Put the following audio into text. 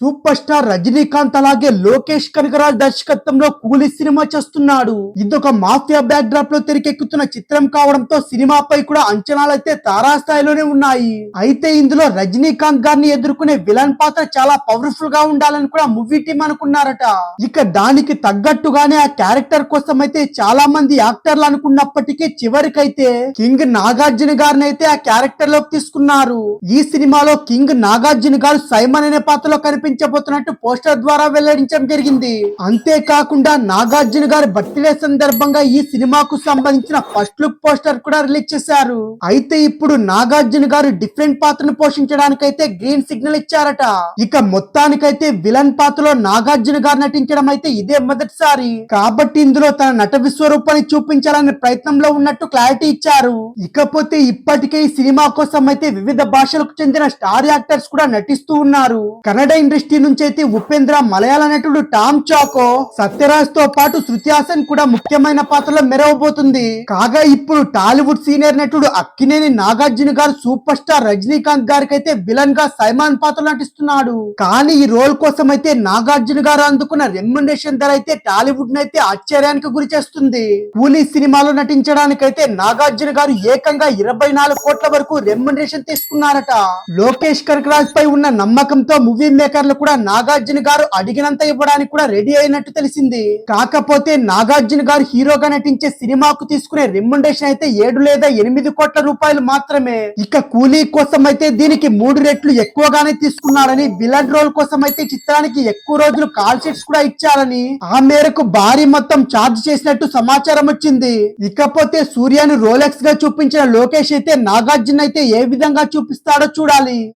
Super star Rajinikanth అలాగే లోకేష్ కనగరాజ్ దర్శకత్వంలో కూలీ సినిమా చేస్తున్నాడు. ఇదొక మాఫియా బ్యాక్ డ్రాప్ లో తెరకెక్కుతున్న చిత్రం కావడంతో సినిమాపై కూడా అంచనాలైతే తారాస్థాయిలోనే ఉన్నాయి. అయితే ఇందులో రజనీకాంత్ గారిని ఎదుర్కొనే విలన్ పాత్ర చాలా పవర్ఫుల్ గా ఉండాలని కూడా మూవీ టీం అనుకున్నారట. ఇక దానికి తగ్గట్టుగానే ఆ క్యారెక్టర్ కోసం అయితే చాలా మంది యాక్టర్లు అనుకున్నప్పటికీ చివరికైతే కింగ్ నాగార్జున గారిని అయితే ఆ క్యారెక్టర్ లోకి తీసుకున్నారు. ఈ సినిమాలో కింగ్ నాగార్జున గారు సైమన్ అనే పాత్రలో కనిపించబోతున్నట్టు పోస్టర్ ద్వారా వెల్లడించడం జరిగింది. అంతేకాకుండా నాగార్జున గారి బర్త్డే సందర్భంగా ఈ సినిమాకు సంబంధించిన ఫస్ట్ లుక్ పోస్టర్ కూడా రిలీజ్ చేశారు. అయితే ఇప్పుడు నాగార్జున గారు డిఫరెంట్ పాత్రను పోషించడానికైతే గ్రీన్ సిగ్నల్ ఇచ్చారట. ఇక మొత్తానికైతే విలన్ పాత్రలో నాగార్జున గారు నటించడం అయితే ఇదే మొదటిసారి కాబట్టి ఇందులో తన నట విశ్వరూపాన్ని చూపించాలనే ప్రయత్నంలో ఉన్నట్టు క్లారిటీ ఇచ్చారు. ఇకపోతే ఇప్పటికే ఈ సినిమా కోసం అయితే వివిధ భాషలకు చెందిన స్టార్ యాక్టర్స్ కూడా నటిస్తూ ఉన్నారు. కన్నడ ఇండస్ట్రీ నుంచి అయితే ఉపేంద్ర, మలయాళ నటుడు టామ్ చాకో, సత్యరాజ్ తో పాటు శృతి హాసన్ కూడా ముఖ్యమైన పాత్రలో మెరవబోతుంది. కాగా ఇప్పుడు టాలీవుడ్ సీనియర్ నటుడు అక్కినేని నాగార్జున గారు సూపర్ స్టార్ రజనీకాంత్ గారికి అయితే విలన్ గా సైమాన్ పాత్రలో నటిస్తున్నాడు. కానీ ఈ రోల్ కోసం అయితే నాగార్జున గారు అందుకున్న రెమ్యునరేషన్ ధర అయితే టాలీవుడ్ నైతే ఆశ్చర్యానికి గురి చేస్తుంది. కూలీ సినిమాలో నటించడానికైతే నాగార్జున గారు ఏకంగా 24 కోట్ల వరకు రెమ్యునరేషన్ తీసుకున్నారట. లోకేష్ కనగరాజ్ పై ఉన్న నమ్మకంతో మూవీ మేకర్లు కూడా నాగార్జున గారు అడిగినంత ఇవ్వడానికి కూడా రెడీ అయినట్టు తెలిసింది. కాకపోతే నాగార్జున గారు హీరోగా నటించే సినిమాకు తీసుకునే రెమ్యునరేషన్ అయితే 7 లేదా 8 కోట్ల రూపాయలు మాత్రమే. ఇక కూలీ కోసం అయితే దీనికి 3 రెట్లు ఎక్కువగానే తీసుకున్నారని, విలన్ రోల్ కోసం అయితే చిత్రానికి ఎక్కువ రోజులు కాల్ షీట్స్ కూడా ఇచ్చారని, ఆ మేరకు భారీ మొత్తం ఛార్జ్ చేసినట్టు సమాచారం వచ్చింది. ఇకపోతే సూర్యను రోలెక్స్ గా చూపించిన లోకేష్ అయితే నాగార్జున అయితే ఏ విధంగా చూపిస్తాడో చూడాలి.